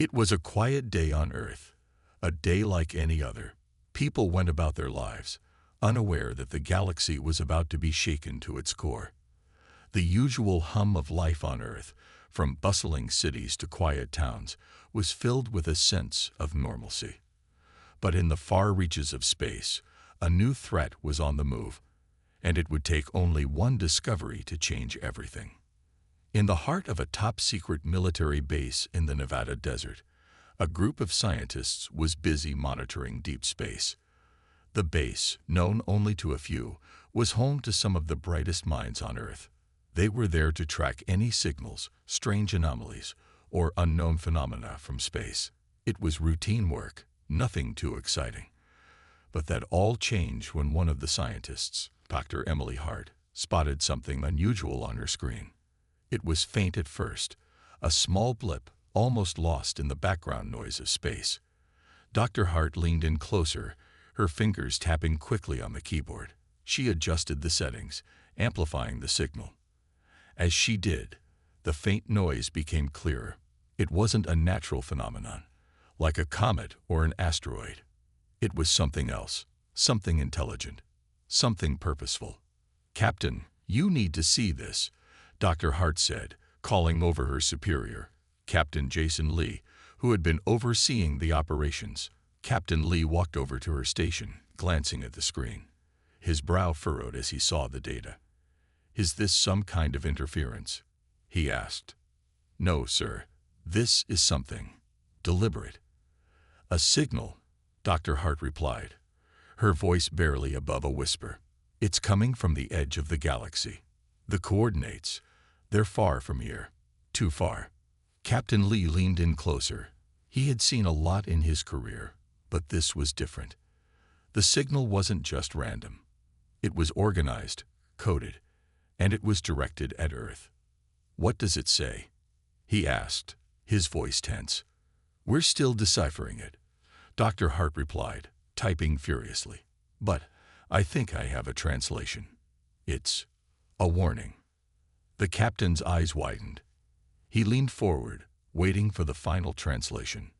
It was a quiet day on Earth, a day like any other. People went about their lives, unaware that the galaxy was about to be shaken to its core. The usual hum of life on Earth, from bustling cities to quiet towns, was filled with a sense of normalcy. But in the far reaches of space, a new threat was on the move, and it would take only one discovery to change everything. In the heart of a top-secret military base in the Nevada desert, a group of scientists was busy monitoring deep space. The base, known only to a few, was home to some of the brightest minds on Earth. They were there to track any signals, strange anomalies, or unknown phenomena from space. It was routine work, nothing too exciting. But that all changed when one of the scientists, Dr. Emily Hart, spotted something unusual on her screen. It was faint at first, a small blip almost lost in the background noise of space. Dr. Hart leaned in closer, her fingers tapping quickly on the keyboard. She adjusted the settings, amplifying the signal. As she did, the faint noise became clearer. It wasn't a natural phenomenon, like a comet or an asteroid. It was something else, something intelligent, something purposeful. "Captain, you need to see this," Dr. Hart said, calling over her superior, Captain Jason Lee, who had been overseeing the operations. Captain Lee walked over to her station, glancing at the screen. His brow furrowed as he saw the data. "Is this some kind of interference?" he asked. "No, sir. This is something deliberate." "A signal," Dr. Hart replied, her voice barely above a whisper. "It's coming from the edge of the galaxy. The coordinates, they're far from here. Too far." Captain Lee leaned in closer. He had seen a lot in his career, but this was different. The signal wasn't just random. It was organized, coded, and it was directed at Earth. "What does it say?" he asked, his voice tense. "We're still deciphering it," Dr. Hart replied, typing furiously. "But I think I have a translation. It's a warning." The captain's eyes widened. He leaned forward, waiting for the final translation.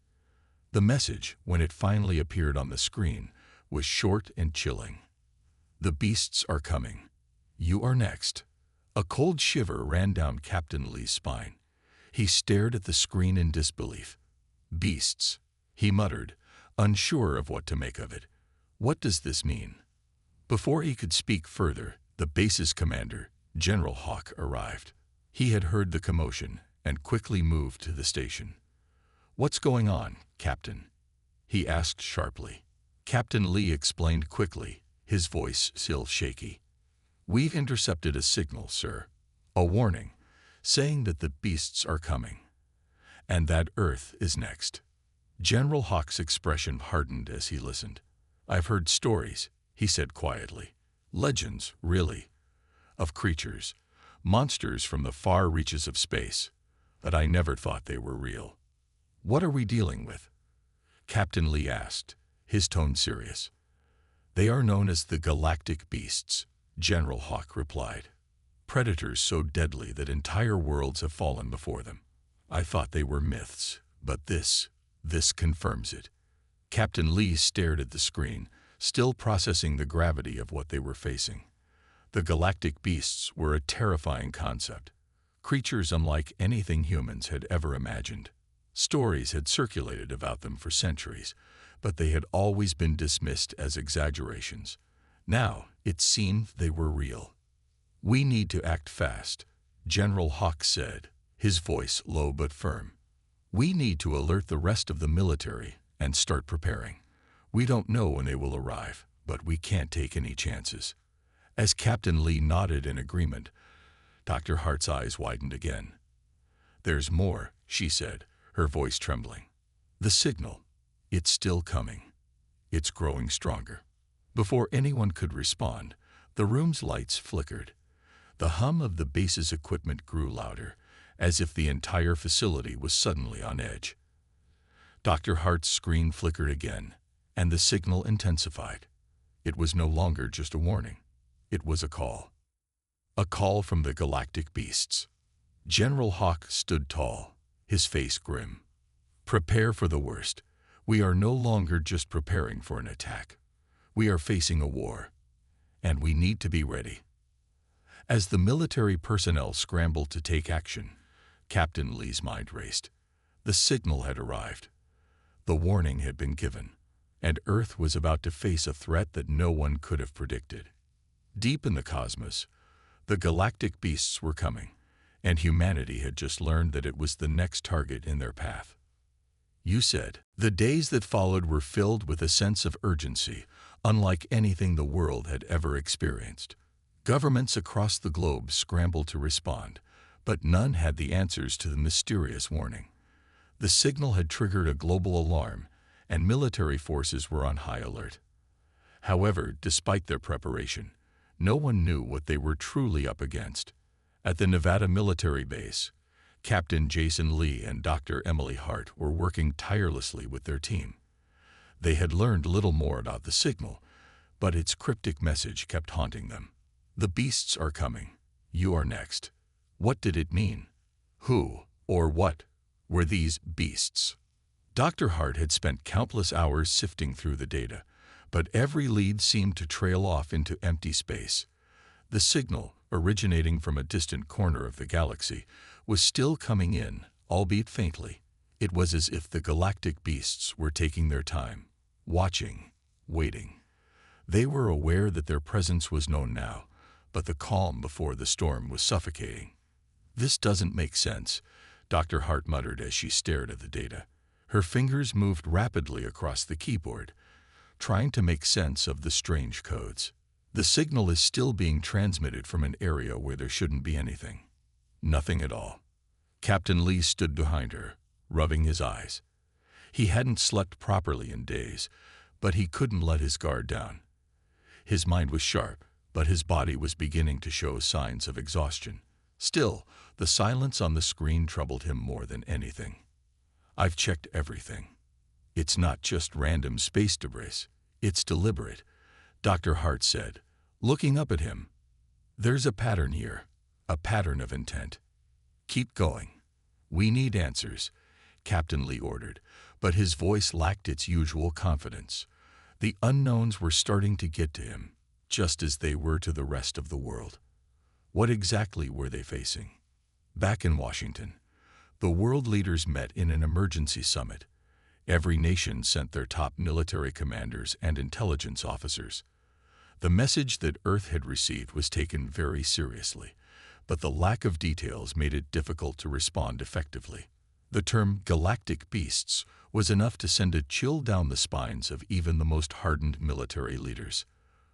The message, when it finally appeared on the screen, was short and chilling. "The beasts are coming. You are next." A cold shiver ran down Captain Lee's spine. He stared at the screen in disbelief. "Beasts," he muttered, unsure of what to make of it. "What does this mean?" Before he could speak further, the base's commander, General Hawk, arrived. He had heard the commotion and quickly moved to the station. "What's going on, Captain?" he asked sharply. Captain Lee explained quickly, his voice still shaky. "We've intercepted a signal, sir. A warning, saying that the beasts are coming. And that Earth is next." General Hawk's expression hardened as he listened. "I've heard stories," he said quietly. "Legends, really. Of creatures, monsters from the far reaches of space. But I never thought they were real." "What are we dealing with?" Captain Lee asked, his tone serious. "They are known as the Galactic beasts," General Hawk replied. "Predators so deadly that entire worlds have fallen before them. I thought they were myths, but this confirms it." Captain Lee stared at the screen, still processing the gravity of what they were facing. The Galactic beasts were a terrifying concept. Creatures unlike anything humans had ever imagined. Stories had circulated about them for centuries, but they had always been dismissed as exaggerations. Now, it seemed they were real. "We need to act fast," General Hawk said, his voice low but firm. "We need to alert the rest of the military and start preparing. We don't know when they will arrive, but we can't take any chances." As Captain Lee nodded in agreement, Dr. Hart's eyes widened again. "There's more," she said, her voice trembling. "The signal, it's still coming. It's growing stronger." Before anyone could respond, the room's lights flickered. The hum of the base's equipment grew louder, as if the entire facility was suddenly on edge. Dr. Hart's screen flickered again, and the signal intensified. It was no longer just a warning. It was a call. A call from the Galactic beasts. General Hawk stood tall, his face grim. Prepare for the worst. We are no longer just preparing for an attack. We are facing a war, and we need to be ready. As the military personnel scrambled to take action, Captain Lee's mind raced. The signal had arrived. The warning had been given, and Earth was about to face a threat that no one could have predicted. Deep in the cosmos, the galactic beasts were coming, and humanity had just learned that it was the next target in their path. You said. The days that followed were filled with a sense of urgency, unlike anything the world had ever experienced. Governments across the globe scrambled to respond, but none had the answers to the mysterious warning. The signal had triggered a global alarm, and military forces were on high alert. However, despite their preparation, no one knew what they were truly up against. At the Nevada military base, Captain Jason Lee and Dr. Emily Hart were working tirelessly with their team. They had learned little more about the signal, but its cryptic message kept haunting them. The beasts are coming. You are next. What did it mean? Who, or what, were these beasts? Dr. Hart had spent countless hours sifting through the data, but every lead seemed to trail off into empty space. The signal, originating from a distant corner of the galaxy, was still coming in, albeit faintly. It was as if the galactic beasts were taking their time, watching, waiting. They were aware that their presence was known now, but the calm before the storm was suffocating. This doesn't make sense, Dr. Hart muttered as she stared at the data. Her fingers moved rapidly across the keyboard, trying to make sense of the strange codes. The signal is still being transmitted from an area where there shouldn't be anything. Nothing at all. Captain Lee stood behind her, rubbing his eyes. He hadn't slept properly in days, but he couldn't let his guard down. His mind was sharp, but his body was beginning to show signs of exhaustion. Still, the silence on the screen troubled him more than anything. I've checked everything. It's not just random space debris. It's deliberate, Dr. Hart said, looking up at him. There's a pattern here, a pattern of intent. Keep going. We need answers, Captain Lee ordered, but his voice lacked its usual confidence. The unknowns were starting to get to him, just as they were to the rest of the world. What exactly were they facing? Back in Washington, the world leaders met in an emergency summit. Every nation sent their top military commanders and intelligence officers. The message that Earth had received was taken very seriously, but the lack of details made it difficult to respond effectively. The term galactic beasts was enough to send a chill down the spines of even the most hardened military leaders.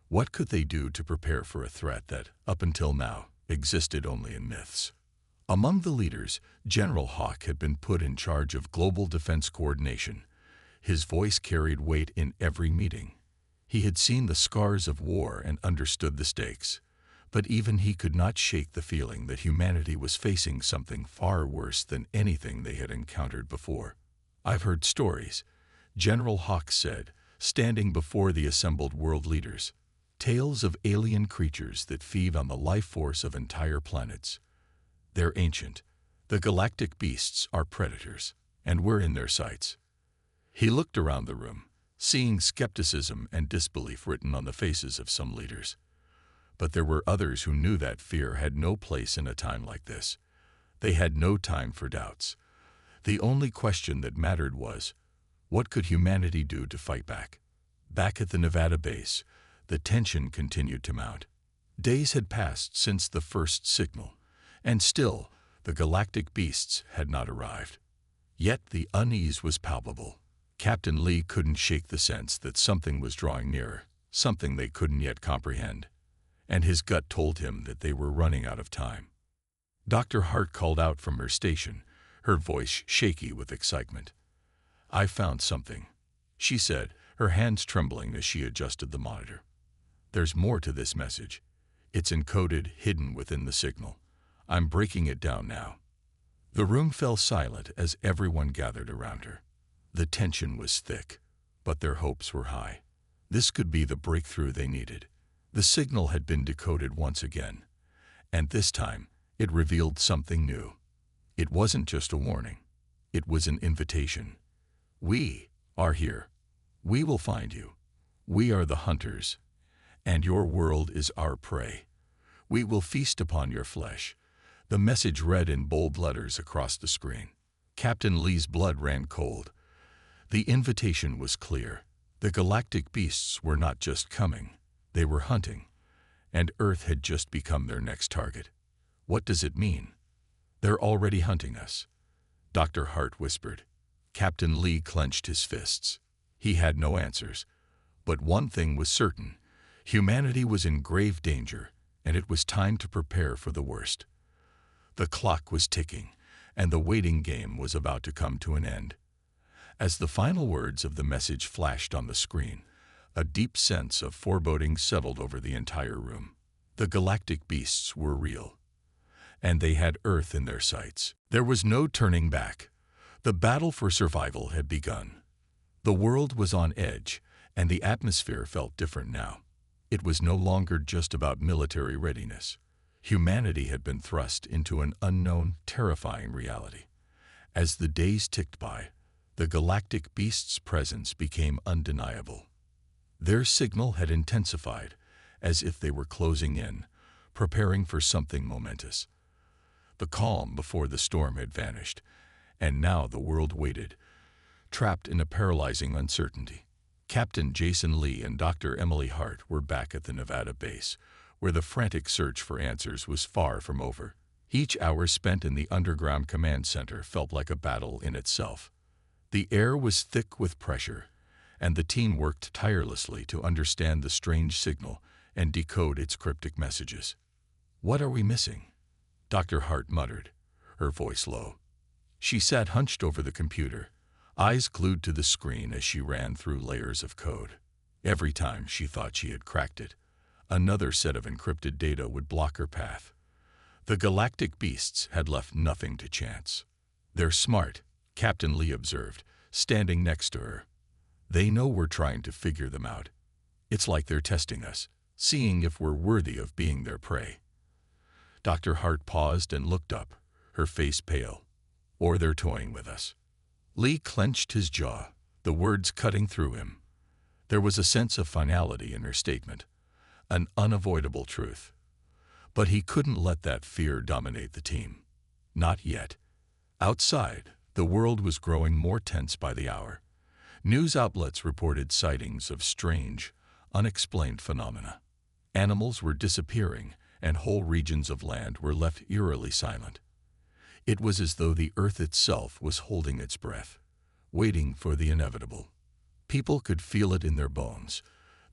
What could they do to prepare for a threat that, up until now, existed only in myths? Among the leaders, General Hawk had been put in charge of global defense coordination. His voice carried weight in every meeting. He had seen the scars of war and understood the stakes, but even he could not shake the feeling that humanity was facing something far worse than anything they had encountered before. I've heard stories, General Hawk said, standing before the assembled world leaders. Tales of alien creatures that feed on the life force of entire planets. They're ancient. The galactic beasts are predators, and we're in their sights. He looked around the room, seeing skepticism and disbelief written on the faces of some leaders. But there were others who knew that fear had no place in a time like this. They had no time for doubts. The only question that mattered was, what could humanity do to fight back? Back at the Nevada base, the tension continued to mount. Days had passed since the first signal, and still the galactic beasts had not arrived. Yet the unease was palpable. Captain Lee couldn't shake the sense that something was drawing nearer, something they couldn't yet comprehend, and his gut told him that they were running out of time. Dr. Hart called out from her station, her voice shaky with excitement. I found something, she said, her hands trembling as she adjusted the monitor. There's more to this message. It's encoded, hidden within the signal. I'm breaking it down now. The room fell silent as everyone gathered around her. The tension was thick, but their hopes were high. This could be the breakthrough they needed. The signal had been decoded once again, and this time it revealed something new. It wasn't just a warning. It was an invitation. We are here. We will find you. We are the hunters, and your world is our prey. We will feast upon your flesh. The message read in bold letters across the screen. Captain Lee's blood ran cold. The invitation was clear. The galactic beasts were not just coming, they were hunting, and Earth had just become their next target. What does it mean? They're already hunting us, Dr. Hart whispered. Captain Lee clenched his fists. He had no answers. But one thing was certain. Humanity was in grave danger, and it was time to prepare for the worst. The clock was ticking, and the waiting game was about to come to an end. As the final words of the message flashed on the screen, a deep sense of foreboding settled over the entire room. The galactic beasts were real, and they had Earth in their sights. There was no turning back. The battle for survival had begun. The world was on edge, and the atmosphere felt different now. It was no longer just about military readiness. Humanity had been thrust into an unknown, terrifying reality. As the days ticked by, the galactic beasts' presence became undeniable. Their signal had intensified, as if they were closing in, preparing for something momentous. The calm before the storm had vanished, and now the world waited, trapped in a paralyzing uncertainty. Captain Jason Lee and Dr. Emily Hart were back at the Nevada base, where the frantic search for answers was far from over. Each hour spent in the underground command center felt like a battle in itself. The air was thick with pressure, and the team worked tirelessly to understand the strange signal and decode its cryptic messages. "What are we missing?" Dr. Hart muttered, her voice low. She sat hunched over the computer, eyes glued to the screen as she ran through layers of code. Every time she thought she had cracked it, another set of encrypted data would block her path. The galactic beasts had left nothing to chance. "They're smart," Captain Lee observed, standing next to her. "They know we're trying to figure them out. It's like they're testing us, seeing if we're worthy of being their prey." Dr. Hart paused and looked up, her face pale. "Or they're toying with us." Lee clenched his jaw, the words cutting through him. There was a sense of finality in her statement, an unavoidable truth. But he couldn't let that fear dominate the team. Not yet. Outside, the world was growing more tense by the hour. News outlets reported sightings of strange, unexplained phenomena. Animals were disappearing, and whole regions of land were left eerily silent. It was as though the Earth itself was holding its breath, waiting for the inevitable. People could feel it in their bones.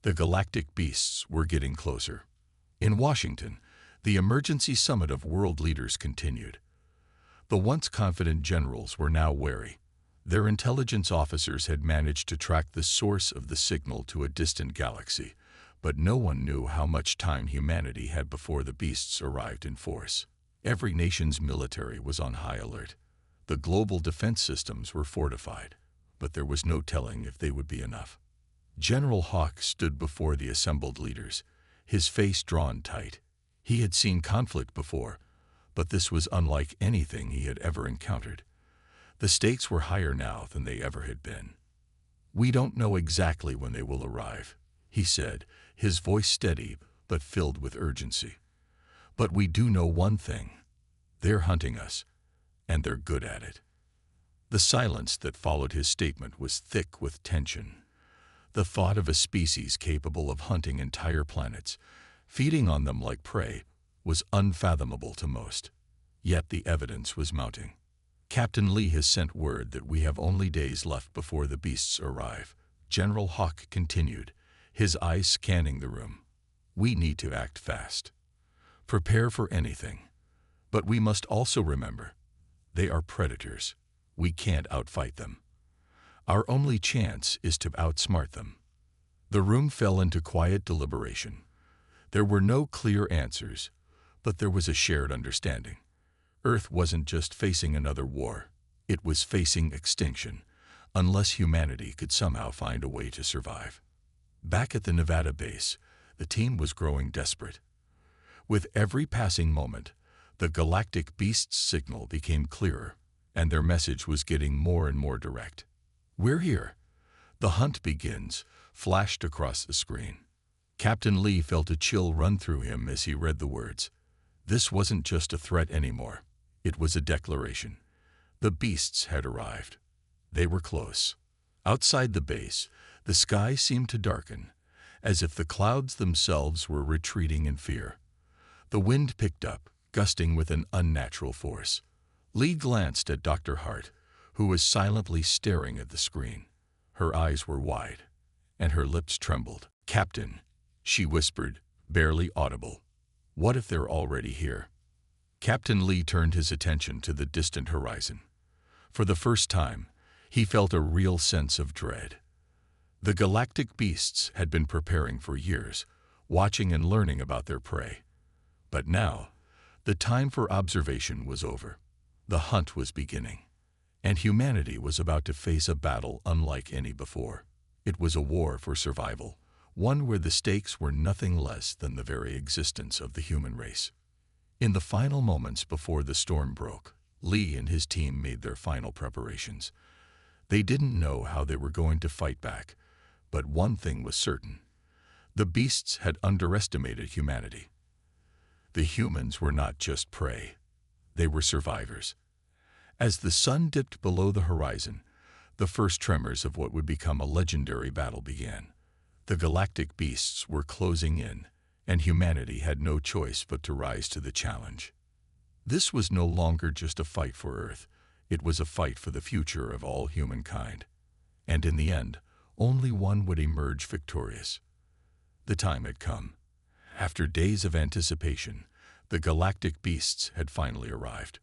The galactic beasts were getting closer. In Washington, the emergency summit of world leaders continued. The once confident generals were now wary. Their intelligence officers had managed to track the source of the signal to a distant galaxy, but no one knew how much time humanity had before the beasts arrived in force. Every nation's military was on high alert. The global defense systems were fortified, but there was no telling if they would be enough. General Hawk stood before the assembled leaders, his face drawn tight. He had seen conflict before, but this was unlike anything he had ever encountered. The stakes were higher now than they ever had been. "We don't know exactly when they will arrive," he said, his voice steady but filled with urgency. "But we do know one thing. They're hunting us, and they're good at it." The silence that followed his statement was thick with tension. The thought of a species capable of hunting entire planets, feeding on them like prey, was unfathomable to most. Yet the evidence was mounting. "Captain Lee has sent word that we have only days left before the beasts arrive," General Hawk continued, his eyes scanning the room. "We need to act fast. Prepare for anything. But we must also remember, they are predators. We can't outfight them. Our only chance is to outsmart them." The room fell into quiet deliberation. There were no clear answers, but there was a shared understanding. Earth wasn't just facing another war. It was facing extinction, unless humanity could somehow find a way to survive. Back at the Nevada base, the team was growing desperate. With every passing moment, the galactic beast's signal became clearer, and their message was getting more and more direct. "We're here. The hunt begins," flashed across the screen. Captain Lee felt a chill run through him as he read the words. This wasn't just a threat anymore. It was a declaration. The beasts had arrived. They were close. Outside the base, the sky seemed to darken, as if the clouds themselves were retreating in fear. The wind picked up, gusting with an unnatural force. Lee glanced at Dr. Hart, who was silently staring at the screen. Her eyes were wide, and her lips trembled. "Captain," she whispered, barely audible. "What if they're already here?" Captain Lee turned his attention to the distant horizon. For the first time, he felt a real sense of dread. The galactic beasts had been preparing for years, watching and learning about their prey. But now, the time for observation was over. The hunt was beginning, and humanity was about to face a battle unlike any before. It was a war for survival, one where the stakes were nothing less than the very existence of the human race. In the final moments before the storm broke, Lee and his team made their final preparations. They didn't know how they were going to fight back, but one thing was certain. The beasts had underestimated humanity. The humans were not just prey. They were survivors. As the sun dipped below the horizon, the first tremors of what would become a legendary battle began. The galactic beasts were closing in, and humanity had no choice but to rise to the challenge. This was no longer just a fight for Earth. It was a fight for the future of all humankind. And in the end, only one would emerge victorious. The time had come. After days of anticipation, the galactic beasts had finally arrived.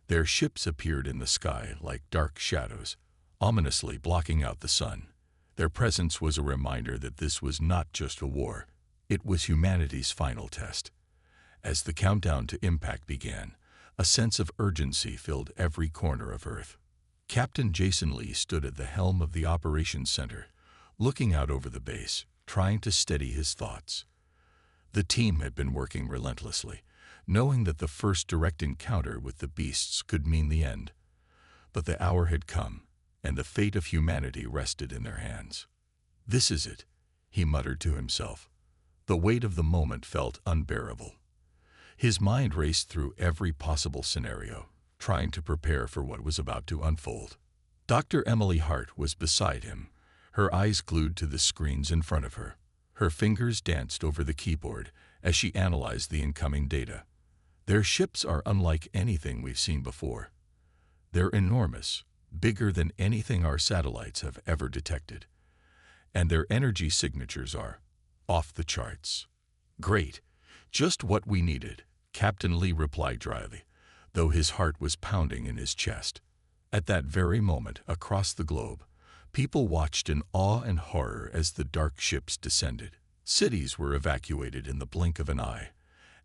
Their ships appeared in the sky like dark shadows, ominously blocking out the sun. Their presence was a reminder that this was not just a war. It was humanity's final test. As the countdown to impact began, a sense of urgency filled every corner of Earth. Captain Jason Lee stood at the helm of the operations center, looking out over the base, trying to steady his thoughts. The team had been working relentlessly, knowing that the first direct encounter with the beasts could mean the end. But the hour had come, and the fate of humanity rested in their hands. "This is it," he muttered to himself. The weight of the moment felt unbearable. His mind raced through every possible scenario, trying to prepare for what was about to unfold. Dr. Emily Hart was beside him, her eyes glued to the screens in front of her. Her fingers danced over the keyboard as she analyzed the incoming data. "Their ships are unlike anything we've seen before. They're enormous, bigger than anything our satellites have ever detected. And their energy signatures are off the charts." "Great, just what we needed," Captain Lee replied dryly, though his heart was pounding in his chest. At that very moment, across the globe, people watched in awe and horror as the dark ships descended. Cities were evacuated in the blink of an eye,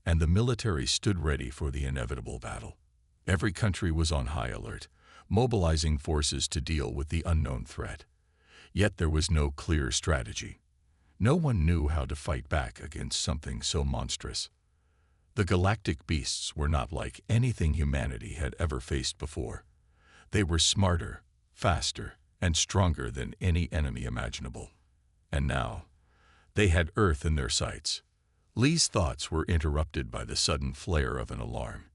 and the military stood ready for the inevitable battle. Every country was on high alert, mobilizing forces to deal with the unknown threat. Yet there was no clear strategy. No one knew how to fight back against something so monstrous. The galactic beasts were not like anything humanity had ever faced before. They were smarter, faster, and stronger than any enemy imaginable. And now, they had Earth in their sights. Lee's thoughts were interrupted by the sudden flare of an alarm.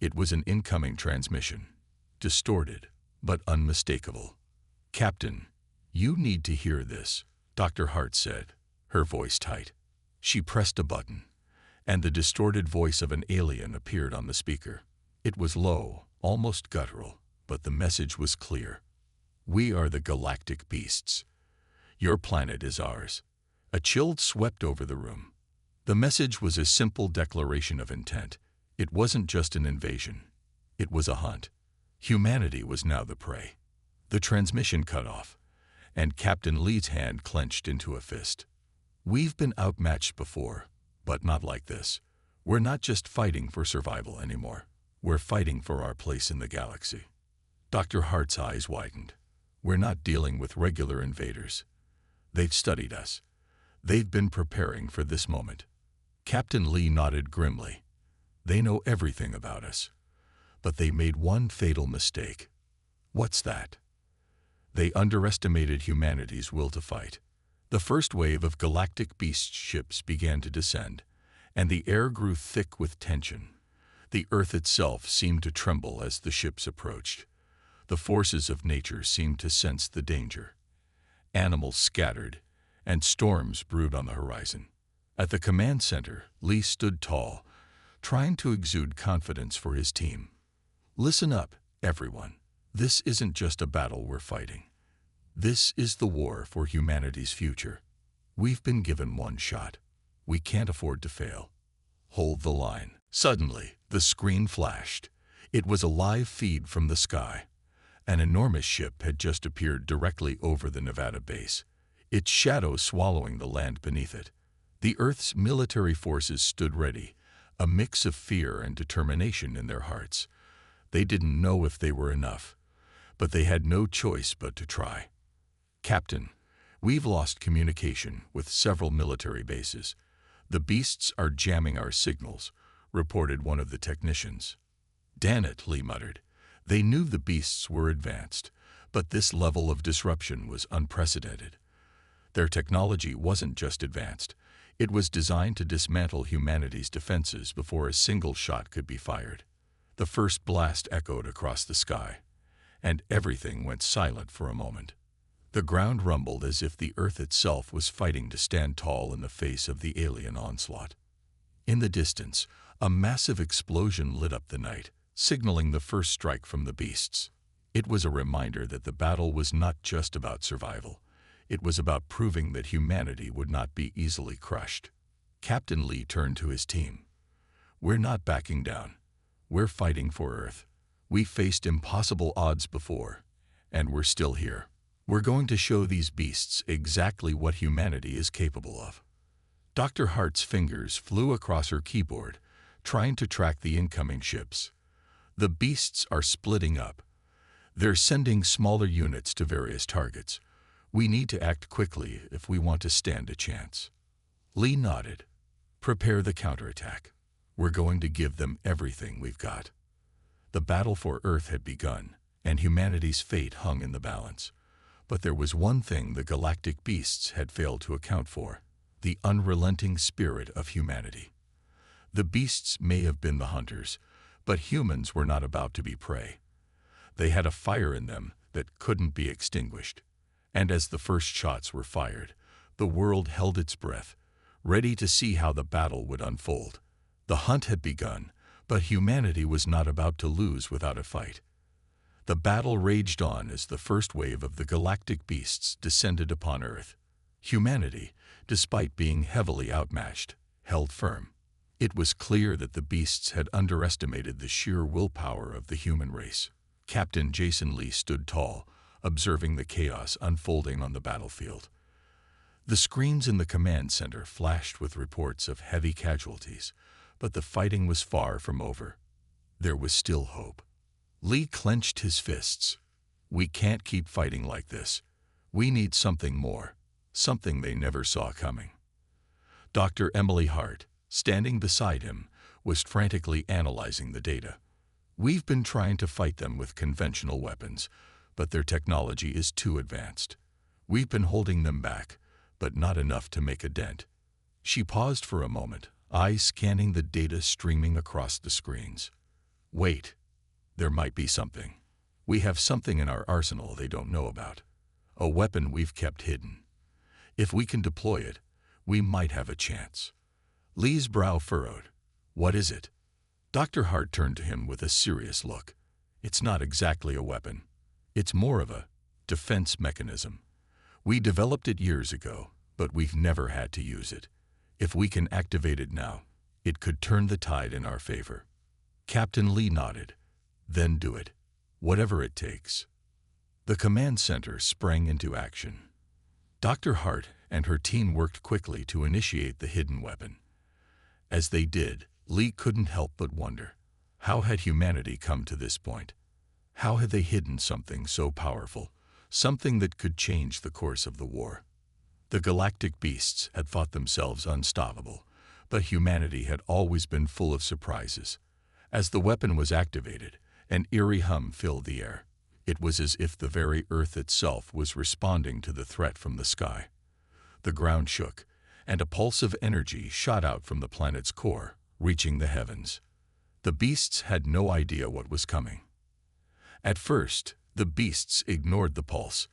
It was an incoming transmission, distorted but unmistakable. "Captain, you need to hear this," Dr. Hart said, her voice tight. She pressed a button, and the distorted voice of an alien appeared on the speaker. It was low, almost guttural, but the message was clear. "We are the galactic beasts. Your planet is ours." A chill swept over the room. The message was a simple declaration of intent. It wasn't just an invasion. It was a hunt. Humanity was now the prey. The transmission cut off, and Captain Lee's hand clenched into a fist. "We've been outmatched before, but not like this. We're not just fighting for survival anymore. We're fighting for our place in the galaxy." Dr. Hart's eyes widened. "We're not dealing with regular invaders. They've studied us. They've been preparing for this moment." Captain Lee nodded grimly. "They know everything about us. But they made one fatal mistake." "What's that?" They underestimated humanity's will to fight. The first wave of Galactic beast ships began to descend, and the air grew thick with tension. The Earth itself seemed to tremble as the ships approached. The forces of nature seemed to sense the danger. Animals scattered, and storms brewed on the horizon. At the command center, Lee stood tall, trying to exude confidence for his team. Listen up, everyone. This isn't just a battle we're fighting. This is the war for humanity's future. We've been given one shot. We can't afford to fail. Hold the line. Suddenly, the screen flashed. It was a live feed from the sky. An enormous ship had just appeared directly over the Nevada base, its shadow swallowing the land beneath it. The Earth's military forces stood ready, a mix of fear and determination in their hearts. They didn't know if they were enough, but they had no choice but to try. Captain, we've lost communication with several military bases. The beasts are jamming our signals, reported one of the technicians. Damn it, Lee muttered. They knew the beasts were advanced, but this level of disruption was unprecedented. Their technology wasn't just advanced. It was designed to dismantle humanity's defenses before a single shot could be fired. The first blast echoed across the sky, and everything went silent for a moment. The ground rumbled as if the Earth itself was fighting to stand tall in the face of the alien onslaught. In the distance, a massive explosion lit up the night, signaling the first strike from the beasts. It was a reminder that the battle was not just about survival. It was about proving that humanity would not be easily crushed. Captain Lee turned to his team. We're not backing down. We're fighting for Earth. We faced impossible odds before, and we're still here. We're going to show these beasts exactly what humanity is capable of. Dr. Hart's fingers flew across her keyboard, trying to track the incoming ships. The beasts are splitting up. They're sending smaller units to various targets. We need to act quickly if we want to stand a chance. Lee nodded. Prepare the counterattack. We're going to give them everything we've got. The battle for Earth had begun, and humanity's fate hung in the balance. But there was one thing the galactic beasts had failed to account for: the unrelenting spirit of humanity. The beasts may have been the hunters, but humans were not about to be prey. They had a fire in them that couldn't be extinguished. And as the first shots were fired, the world held its breath, ready to see how the battle would unfold. The hunt had begun, but humanity was not about to lose without a fight. The battle raged on as the first wave of the galactic beasts descended upon Earth. Humanity, despite being heavily outmatched, held firm. It was clear that the beasts had underestimated the sheer willpower of the human race. Captain Jason Lee stood tall, observing the chaos unfolding on the battlefield. The screens in the command center flashed with reports of heavy casualties, but the fighting was far from over. There was still hope. Lee clenched his fists. We can't keep fighting like this. We need something more, something they never saw coming. Dr. Emily Hart, standing beside him, was frantically analyzing the data. We've been trying to fight them with conventional weapons, but their technology is too advanced. We've been holding them back, but not enough to make a dent. She paused for a moment, eyes scanning the data streaming across the screens. Wait. There might be something. We have something in our arsenal they don't know about. A weapon we've kept hidden. If we can deploy it, we might have a chance. Lee's brow furrowed. What is it? Dr. Hart turned to him with a serious look. It's not exactly a weapon. It's more of a defense mechanism. We developed it years ago, but we've never had to use it. If we can activate it now, it could turn the tide in our favor. Captain Lee nodded. Then do it, whatever it takes. The command center sprang into action. Dr. Hart and her team worked quickly to initiate the hidden weapon. As they did, Lee couldn't help but wonder, how had humanity come to this point? How had they hidden something so powerful, something that could change the course of the war? The galactic beasts had thought themselves unstoppable, but humanity had always been full of surprises. As the weapon was activated, an eerie hum filled the air. It was as if the very earth itself was responding to the threat from the sky. The ground shook, and a pulse of energy shot out from the planet's core, reaching the heavens. The beasts had no idea what was coming. At first, the beasts ignored the pulse,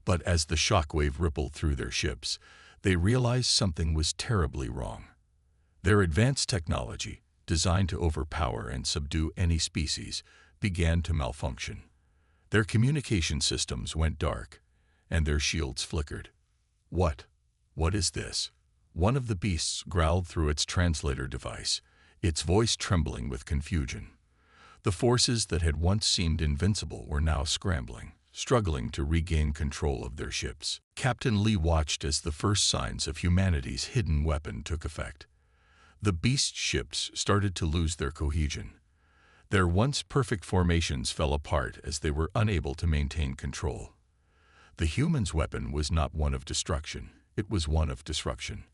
but as the shockwave rippled through their ships, they realized something was terribly wrong. Their advanced technology, designed to overpower and subdue any species, began to malfunction. Their communication systems went dark, and their shields flickered. What is this? One of the beasts growled through its translator device, its voice trembling with confusion. The forces that had once seemed invincible were now scrambling, struggling to regain control of their ships. Captain Lee watched as the first signs of humanity's hidden weapon took effect. The beast ships started to lose their cohesion. Their once perfect formations fell apart as they were unable to maintain control. The humans' weapon was not one of destruction, it was one of disruption.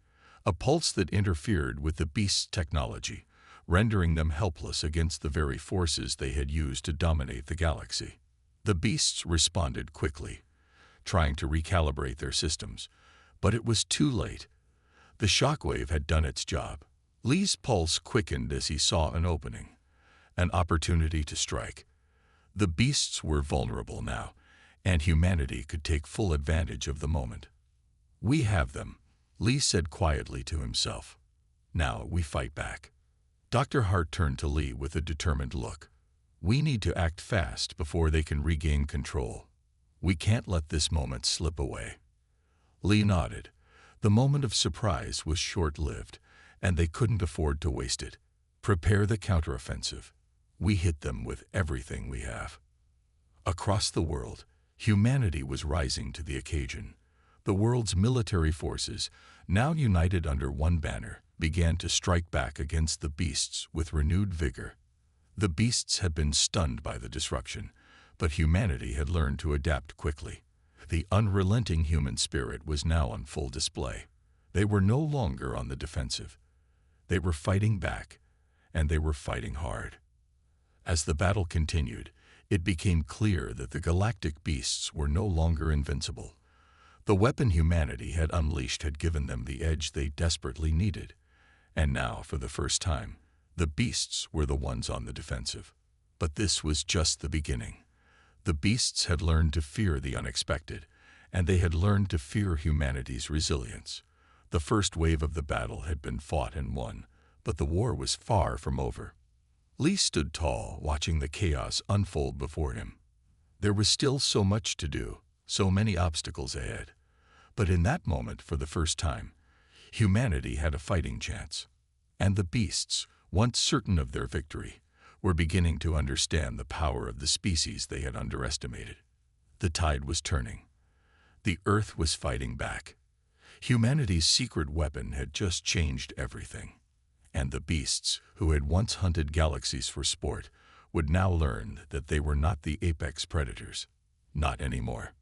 A pulse that interfered with the beasts' technology, rendering them helpless against the very forces they had used to dominate the galaxy. The beasts responded quickly, trying to recalibrate their systems, but it was too late. The shockwave had done its job. Lee's pulse quickened as he saw an opening, an opportunity to strike. The beasts were vulnerable now, and humanity could take full advantage of the moment. "We have them," Lee said quietly to himself. "Now we fight back." Dr. Hart turned to Lee with a determined look. "We need to act fast before they can regain control. We can't let this moment slip away." Lee nodded. The moment of surprise was short-lived, and they couldn't afford to waste it. "Prepare the counteroffensive. We hit them with everything we have." Across the world, humanity was rising to the occasion. The world's military forces, now united under one banner, began to strike back against the beasts with renewed vigor. The beasts had been stunned by the disruption, but humanity had learned to adapt quickly. The unrelenting human spirit was now on full display. They were no longer on the defensive. They were fighting back, and they were fighting hard. As the battle continued, it became clear that the galactic beasts were no longer invincible. The weapon humanity had unleashed had given them the edge they desperately needed. And now, for the first time, the beasts were the ones on the defensive. But this was just the beginning. The beasts had learned to fear the unexpected, and they had learned to fear humanity's resilience. The first wave of the battle had been fought and won, but the war was far from over. Lee stood tall, watching the chaos unfold before him. There was still so much to do, so many obstacles ahead. But in that moment, for the first time, humanity had a fighting chance. And the beasts, once certain of their victory, were beginning to understand the power of the species they had underestimated. The tide was turning. The Earth was fighting back. Humanity's secret weapon had just changed everything. And the beasts, who had once hunted galaxies for sport, would now learn that they were not the apex predators. Not anymore.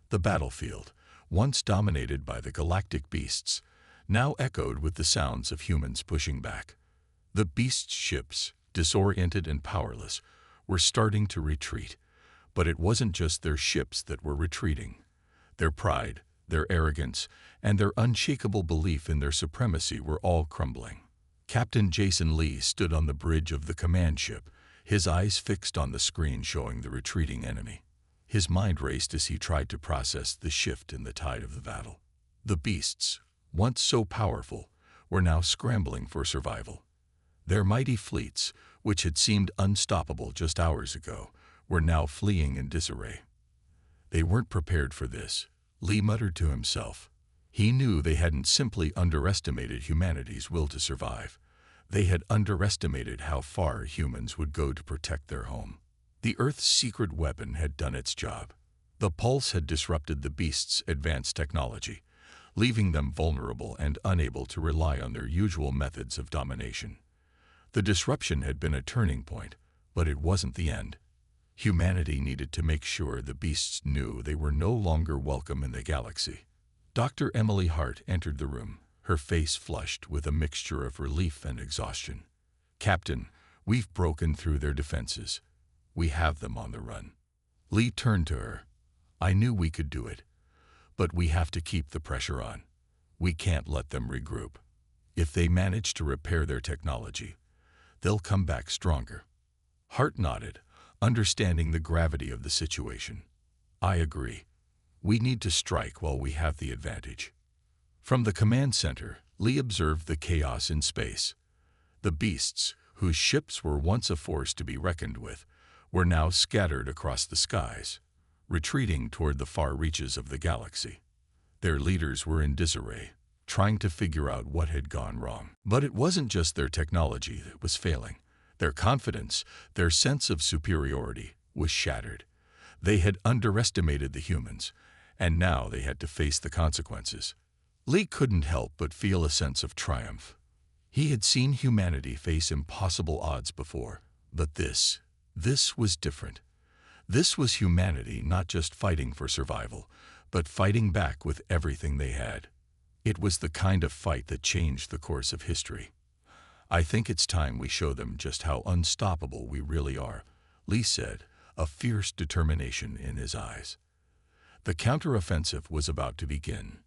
The battlefield, once dominated by the galactic beasts, now echoed with the sounds of humans pushing back. The beast ships, disoriented and powerless, were starting to retreat. But it wasn't just their ships that were retreating. Their pride, their arrogance, and their unshakable belief in their supremacy were all crumbling. Captain Jason Lee stood on the bridge of the command ship, his eyes fixed on the screen showing the retreating enemy. His mind raced as he tried to process the shift in the tide of the battle. The beasts, once so powerful, were now scrambling for survival. Their mighty fleets, which had seemed unstoppable just hours ago, were now fleeing in disarray. They weren't prepared for this, Lee muttered to himself. He knew they hadn't simply underestimated humanity's will to survive. They had underestimated how far humans would go to protect their home. The Earth's secret weapon had done its job. The pulse had disrupted the beasts' advanced technology, leaving them vulnerable and unable to rely on their usual methods of domination. The disruption had been a turning point, but it wasn't the end. Humanity needed to make sure the beasts knew they were no longer welcome in the galaxy. Dr. Emily Hart entered the room, her face flushed with a mixture of relief and exhaustion. "Captain, we've broken through their defenses. We have them on the run." Lee turned to her. "I knew we could do it, but we have to keep the pressure on. We can't let them regroup. If they manage to repair their technology, they'll come back stronger." Hart nodded, understanding the gravity of the situation. "I agree. We need to strike while we have the advantage." From the command center, Lee observed the chaos in space. The beasts, whose ships were once a force to be reckoned with, were now scattered across the skies, retreating toward the far reaches of the galaxy. Their leaders were in disarray, trying to figure out what had gone wrong. But it wasn't just their technology that was failing. Their confidence, their sense of superiority, was shattered. They had underestimated the humans, and now they had to face the consequences. Lee couldn't help but feel a sense of triumph. He had seen humanity face impossible odds before, but this was different. This was humanity not just fighting for survival, but fighting back with everything they had. It was the kind of fight that changed the course of history. "I think it's time we show them just how unstoppable we really are," Lee said, a fierce determination in his eyes. The counteroffensive was about to begin.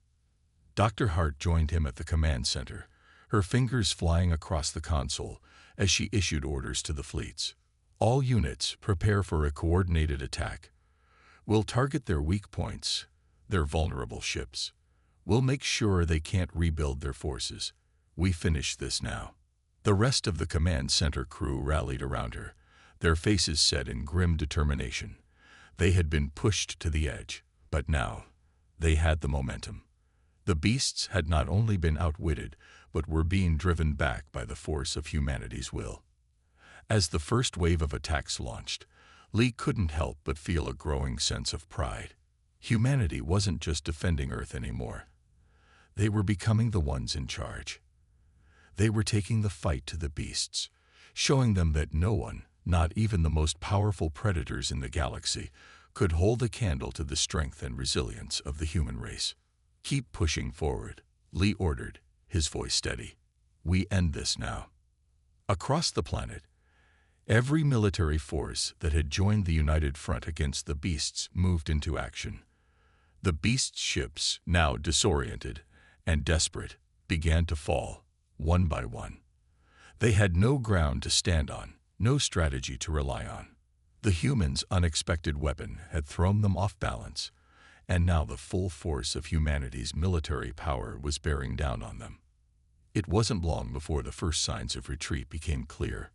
Dr. Hart joined him at the command center, her fingers flying across the console as she issued orders to the fleets. "All units, prepare for a coordinated attack. We'll target their weak points, their vulnerable ships. We'll make sure they can't rebuild their forces. We finish this now." The rest of the command center crew rallied around her, their faces set in grim determination. They had been pushed to the edge, but now they had the momentum. The beasts had not only been outwitted, but were being driven back by the force of humanity's will. As the first wave of attacks launched, Lee couldn't help but feel a growing sense of pride. Humanity wasn't just defending Earth anymore. They were becoming the ones in charge. They were taking the fight to the beasts, showing them that no one, not even the most powerful predators in the galaxy, could hold a candle to the strength and resilience of the human race. "Keep pushing forward," Lee ordered, his voice steady. "We end this now." Across the planet, every military force that had joined the united front against the beasts moved into action. The beast ships, now disoriented and desperate, began to fall, one by one. They had no ground to stand on, no strategy to rely on. The humans' unexpected weapon had thrown them off balance, and now the full force of humanity's military power was bearing down on them. It wasn't long before the first signs of retreat became clear.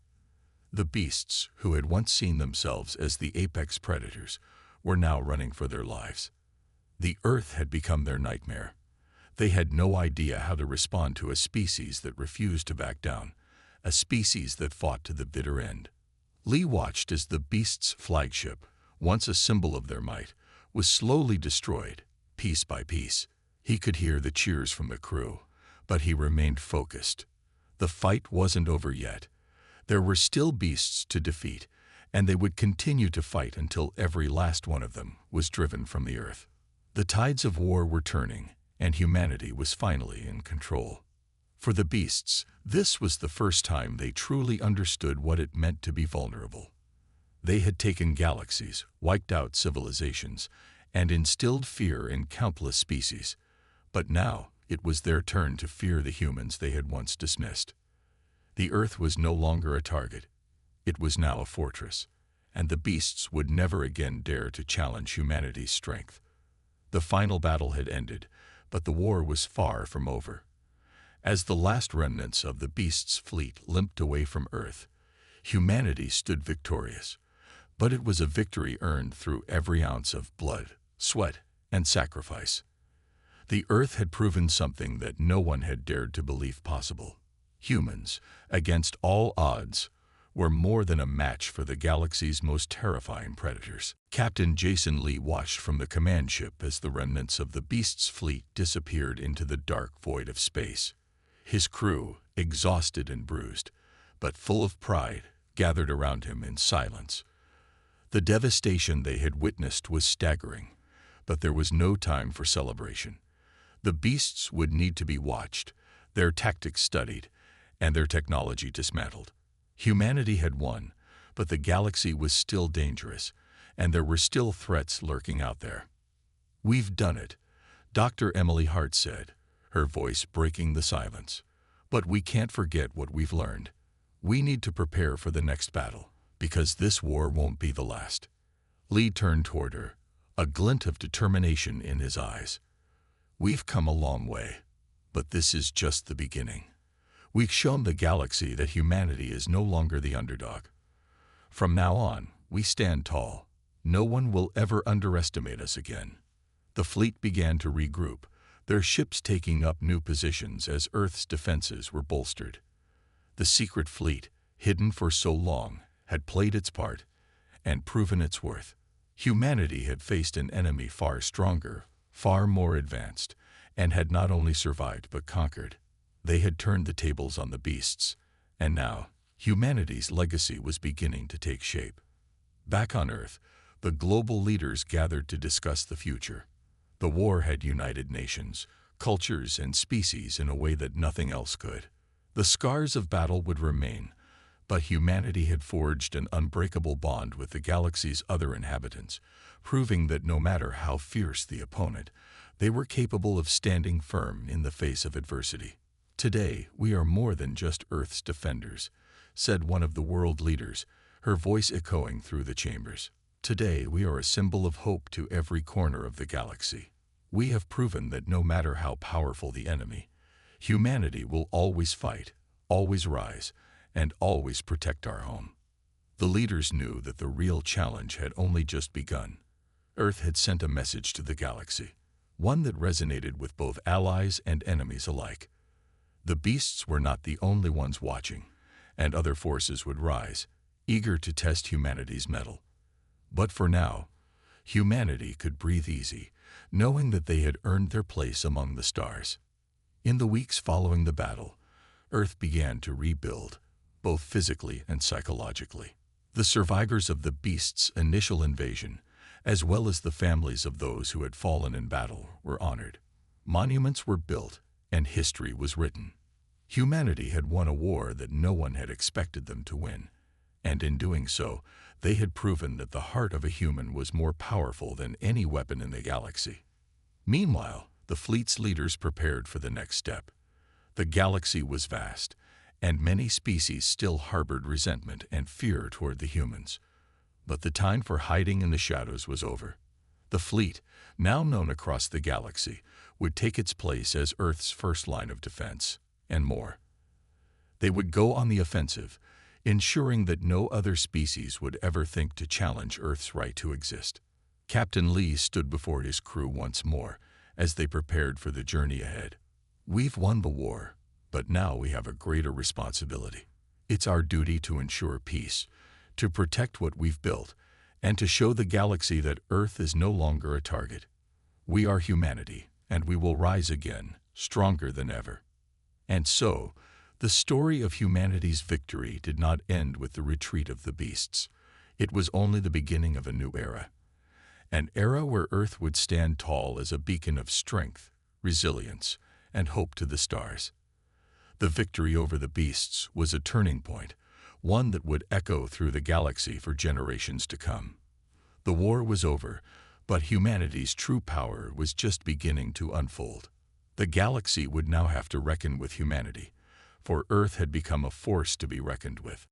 The beasts, who had once seen themselves as the apex predators, were now running for their lives. The Earth had become their nightmare. They had no idea how to respond to a species that refused to back down, a species that fought to the bitter end. Lee watched as the beasts' flagship, once a symbol of their might, was slowly destroyed, piece by piece. He could hear the cheers from the crew, but he remained focused. The fight wasn't over yet. There were still beasts to defeat, and they would continue to fight until every last one of them was driven from the Earth. The tides of war were turning, and humanity was finally in control. For the beasts, this was the first time they truly understood what it meant to be vulnerable. They had taken galaxies, wiped out civilizations, and instilled fear in countless species. But now it was their turn to fear the humans they had once dismissed. The Earth was no longer a target. It was now a fortress, and the beasts would never again dare to challenge humanity's strength. The final battle had ended, but the war was far from over. As the last remnants of the beasts' fleet limped away from Earth, humanity stood victorious. But it was a victory earned through every ounce of blood, sweat, and sacrifice. The Earth had proven something that no one had dared to believe possible. Humans, against all odds, were more than a match for the galaxy's most terrifying predators. Captain Jason Lee watched from the command ship as the remnants of the beast's fleet disappeared into the dark void of space. His crew, exhausted and bruised, but full of pride, gathered around him in silence. The devastation they had witnessed was staggering, but there was no time for celebration. The beasts would need to be watched, their tactics studied, and their technology dismantled. Humanity had won, but the galaxy was still dangerous, and there were still threats lurking out there. "We've done it," Dr. Emily Hart said, her voice breaking the silence. "But we can't forget what we've learned. We need to prepare for the next battle, because this war won't be the last." Lee turned toward her, a glint of determination in his eyes. "We've come a long way, but this is just the beginning. We've shown the galaxy that humanity is no longer the underdog. From now on, we stand tall. No one will ever underestimate us again." The fleet began to regroup, their ships taking up new positions as Earth's defenses were bolstered. The secret fleet, hidden for so long, had played its part and proven its worth. Humanity had faced an enemy far stronger, far more advanced, and had not only survived but conquered. They had turned the tables on the beasts, and now humanity's legacy was beginning to take shape. Back on Earth, the global leaders gathered to discuss the future. The war had united nations, cultures, and species in a way that nothing else could. The scars of battle would remain, but humanity had forged an unbreakable bond with the galaxy's other inhabitants, proving that no matter how fierce the opponent, they were capable of standing firm in the face of adversity. "Today, we are more than just Earth's defenders," said one of the world leaders, her voice echoing through the chambers. "Today, we are a symbol of hope to every corner of the galaxy. We have proven that no matter how powerful the enemy, humanity will always fight, always rise, and always protect our home." The leaders knew that the real challenge had only just begun. Earth had sent a message to the galaxy, one that resonated with both allies and enemies alike. The beasts were not the only ones watching, and other forces would rise, eager to test humanity's mettle. But for now, humanity could breathe easy, knowing that they had earned their place among the stars. In the weeks following the battle, Earth began to rebuild, both physically and psychologically. The survivors of the beasts' initial invasion, as well as the families of those who had fallen in battle, were honored. Monuments were built, and history was written. Humanity had won a war that no one had expected them to win, and in doing so, they had proven that the heart of a human was more powerful than any weapon in the galaxy. Meanwhile, the fleet's leaders prepared for the next step. The galaxy was vast, and many species still harbored resentment and fear toward the humans. But the time for hiding in the shadows was over. The fleet, now known across the galaxy, would take its place as Earth's first line of defense, and more. They would go on the offensive, ensuring that no other species would ever think to challenge Earth's right to exist. Captain Lee stood before his crew once more as they prepared for the journey ahead. "We've won the war, but now we have a greater responsibility. It's our duty to ensure peace, to protect what we've built, and to show the galaxy that Earth is no longer a target. We are humanity, and we will rise again, stronger than ever." And so, the story of humanity's victory did not end with the retreat of the beasts. It was only the beginning of a new era. An era where Earth would stand tall as a beacon of strength, resilience, and hope to the stars. The victory over the beasts was a turning point, one that would echo through the galaxy for generations to come. The war was over, but humanity's true power was just beginning to unfold. The galaxy would now have to reckon with humanity, for Earth had become a force to be reckoned with.